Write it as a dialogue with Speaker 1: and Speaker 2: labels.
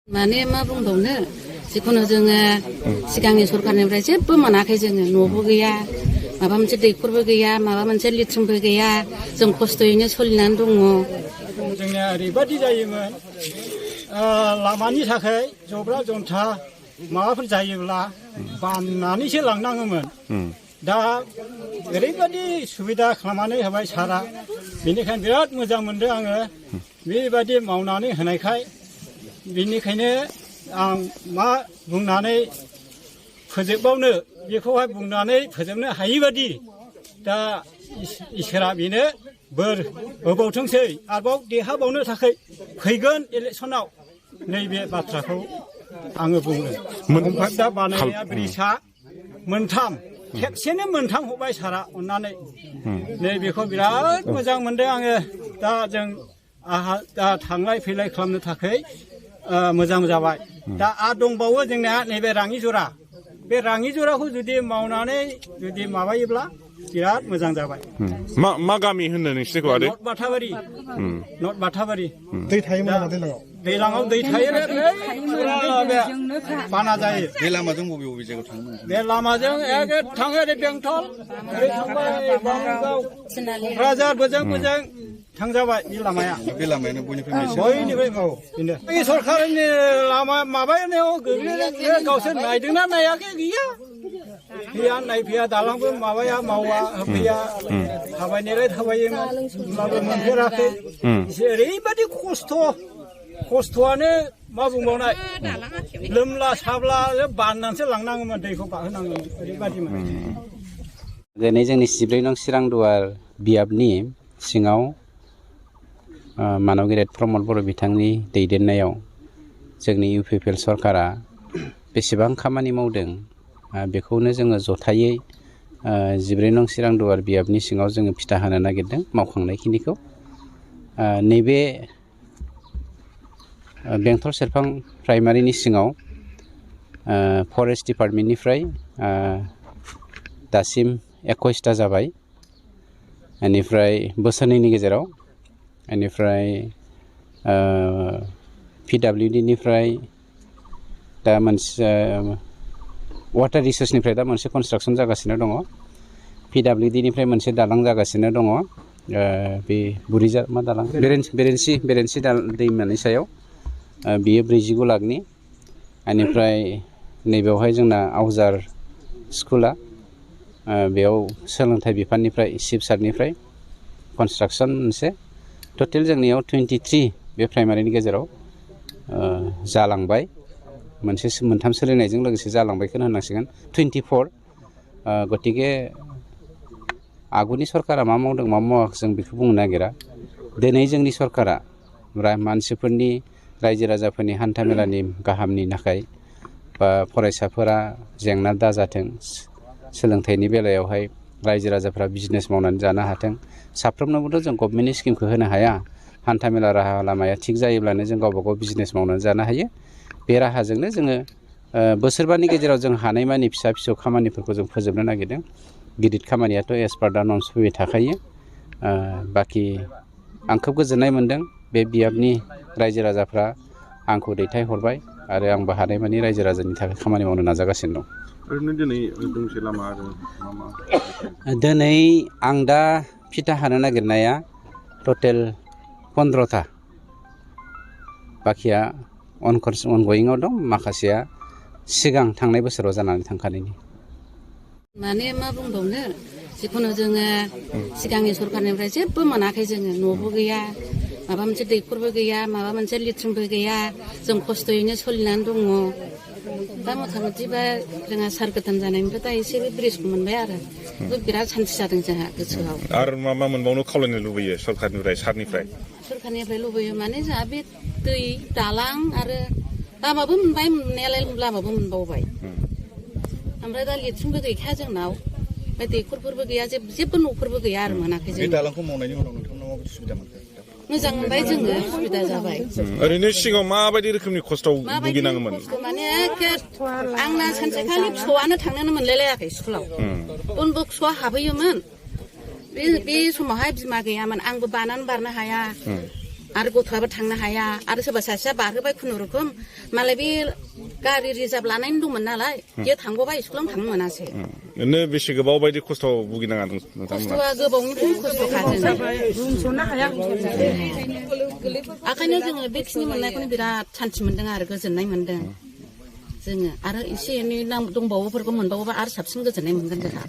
Speaker 1: माने मा बुंबावनो जिखुनु जोङो सिगांनि सरखारनिफ्राय जेबो मोनाखै जोङो न'बो गैया माबा मोनसे दैखरबो गैया माबा मोनसे लेट्रिनबो गैया जों खस्थ'यैनो सोलिनानै दङ।
Speaker 2: जोंनिया ओरैबायदि जायोमोन लामानि थाखाय जब्रा जन्था माबाफोर जायोब्ला बाननानैसो लांनाङोमोन। दा ओरैबायदि सुबिदा खालामनानै होबाय सारा, बेनिखायनो बिराद मोजां मोनदों आङो बेबायदि मावनानै होनायखाय। बेनिखायनो आं मा बुंनानै फोजोबबावनो, बेखौहाय बुंनानै फोजोबनो हायिबादि दा इसोरा बेनो बोर होबावथोंसै, आरोबाव देरहाबावनो थाखाय फैगोन इलेक्सनाव नैबे बाथ्राखौ आङो बुङो। ओमफ्राय दा बानायनाया ब्रिजआ मोनथाम, खेबसेनो मोनथाम हरबाय सारा अननानै। नैबेखौ बिराद मोजां मोनदों आङो। दा जों आहा दा थांलाय फैलाय खालामनो थाखाय मोजां जाबाय। दा आरो दंबावो जोंना नैबे राङि जरा, बे राङि जराखौ जुदि मावनानै जुदि माबायोब्ला बिराद मोजां जाबाय।
Speaker 3: मा गामि होनो नोंसिनिखौ आरो?
Speaker 2: नर्थ बाथाबारि। नर्थ बाथाबारि।
Speaker 4: दै थायोमोन नामा दैलाङाव?
Speaker 2: दैलाङाव दै थायो, बे बाना जायो।
Speaker 4: बे लामाजों बबे बबे जायगायाव थाङोमोन?
Speaker 2: बे लामाजों एखे थाङो ओरै बेंटल, ओरै थांबाय बांगाव, क'क्राझार बोजों बोजों थांजाबाय बे लामाया।
Speaker 4: बे लामायानो बयनिफ्राय
Speaker 2: बयनिफ्राय बेनो। बे सरखारनि लामा माबानायाव गोग्लैदों, गावसोर नायदोंना नायाखै गैया। फैया नायफैया, दालांबो माबाया मावा होफैया, थाबायनायलाय थाबायोमोन होमब्लाबो मोनफेराखै। ओरैबायदि खस्थ'आनो मा बुंबावनाय, लोमला साब्ला बाननानैसो लांनाङोमोन, दैखौ बाहोनाङोमोन, ओरैबायदिमोन।
Speaker 5: दिनै जोंनि 14 नं चिरांदुवार बियाबनि सिङाव मानव गेदेर प्रमद बर' बिथांनि दैदेननायाव जोंनि UPPL सरकारा बेसेबां खामानि मावदों, बेखौनो जोङो जथायै 14 नं चिरांदुवार बियाबनि सिङाव जोङो फिथा होनो नागिरदों मावखांनायखिनिखौ। नैबे बेंटल सेरफां प्राइमारिनि सिङाव फरेस्ट डिपार्टमेन्टनिफ्राय दासिम 21टा जाबाय। बेनिफ्राय बोसोरनैनि गेजेराव बेनिफ्राय PWDनिफ्राय दा मोनसे वाटार रिसोर्सनिफ्राय दा मोनसे कनस्ट्राक्सन जागासिनो दङ। PWDनिफ्राय मोनसे दालां जागासिनो दङ, बे बुरिजा मा दालां, बेरेन्सि दैमानि सायाव, बियो 45 लाखनि। बेनिफ्राय नैबेवहाय जोंना आवजार स्कुला, बेयाव सोलोंथाइ बिफाननिफ्राय सिबसारनिफ्राय कनस्ट्राक्सन मोनसे। टटेल जोंनियाव 23 बे प्राइमारिनि गेजेराव जालांबाय। मोनथाम सोलिनायजों लोगोसे जालांबायखौनो होननांसिगोन, 24। गतिके आगुनि सरकारा मा मावदों मा मावाखै जों बेखौ बुंनो नागिरा। दिनै जोंनि सरकारा मानसिफोरनि, रायजो राजाफोरनि हान्था मेलानि गाहामनि थाखाय बा फरायसाफोरा जेंना दाजाथों, सोलोंथाइनि बेलायावहाय रायजो राजाफ्रा बिजनेस मावनानै जानो हाथों। साफ्रोमनोबोथ' जों गभमेन्टनि स्किमखौ होनो हाया। हान्था मेला राहा लामाया थिग जायोब्लानो जों गावबा गाव बिजनेस मावनानै जानो हायो। बे राहाजोंनो जोङो बोसोरबानि गेजेराव जों हानायमानि फिसा फिसौ खामानिफोरखौ जों फोजोबनो नागिरदों। गिदिर खामानियाथ' एस पार दा नर्म्स फैबाय थाखायो। बाखि आं खोब गोजोननाय मोन्दों, बे बियाबनि रायजो राजाफ्रा आंखौ दैथायहरबाय आरो आंबो हानायमानि रायजो राजानि थाखाय खामानि मावनो नाजागासिनो दं।
Speaker 3: ओरैनो दिनै दोंसे लामा आरो मा
Speaker 5: दिनै आं दा फिथा हानो नागिरनाया टटेल 15टा, बाखिया अनगयिङाव दं, माखासेया सिगां थांनाय बोसोराव जानानै थांखानायनि।
Speaker 1: माने मा बुंबावनो, जिखुनु जोङो सिगांनि सरखारनिफ्राय जेबो मोनाखै जोङो, न'बो गैया माबा मोनसे दैखरबो गैया माबा मोनसे लेट्रिनबो गैया, जों खस्थ'यैनो सोलिनानै दङ। दा मथा मथिबा जोंहा सार गोदान जानायनिफ्राय दा एसे बे ब्रिजखौ मोनबाय आरो बिराद सान्थि जादों जोंहा गोसोआव।
Speaker 3: आरो मा मोनबावनो खावलायनो लुबैयो सरखारनिफ्राय, सारनिफ्राय?
Speaker 1: सरखारनिफ्राय लुबैयो माने जोंहा बे दै, दालां आरो लामाबो मोनबाय, मोननायालाय लामाबो मोनबावबाय। ओमफ्राय दा लेट्रिनबो गैखाया जोंनाव, ओमफ्राय दैखरफोरबो गैया, जेबो न'फोरबो गैया आरो मोनाखै जों।
Speaker 4: बे दालांखौ मावनायनि उनाव नोंथांनाव माबायदि सुबिदा मोनखो?
Speaker 1: मोजां मोनबाय जोङो, सुबिदा जाबाय।
Speaker 3: ओरैनो सिगाङाव माबायदि रोखोमनि खस्थ' भुगिनाङोमोन?
Speaker 1: माने आंना सानसेखालि फिसौआनो थांनोनो मोनलायलायाखै स्कुलाव। उनबो फिसौआ हाबहैयोमोन। बे समावहाय बिमा गैयामोन, आंबो बारनो हाया। आरो गथ'आबो थांनो हाया आरो सोरबा सासेया बारहोबाय खुनुरुखुम मालाय बे गारि रिजार्भ लानायनि दंमोन नालाय बेयो थांगबाय स्कुलावनो थांनो मोनासै
Speaker 3: ओरैनो बेसे गोबाव बायदि खस्थ' भुगिनाङा नोंथांमोना
Speaker 1: खस्थ'आ गोबावनिफ्रायनो खस्थ'खा बुंस'नो हाया ओंखायनो जोङो बेखिनि मोननायखौनो बिराद सान्थि मोन्दों आरो गोजोननाय मोन्दों जोङो आरो एसे एनै दंबावोफोरखौ मोनबावोबा आरो साबसिन गोजोननाय मोनगोन जोंहा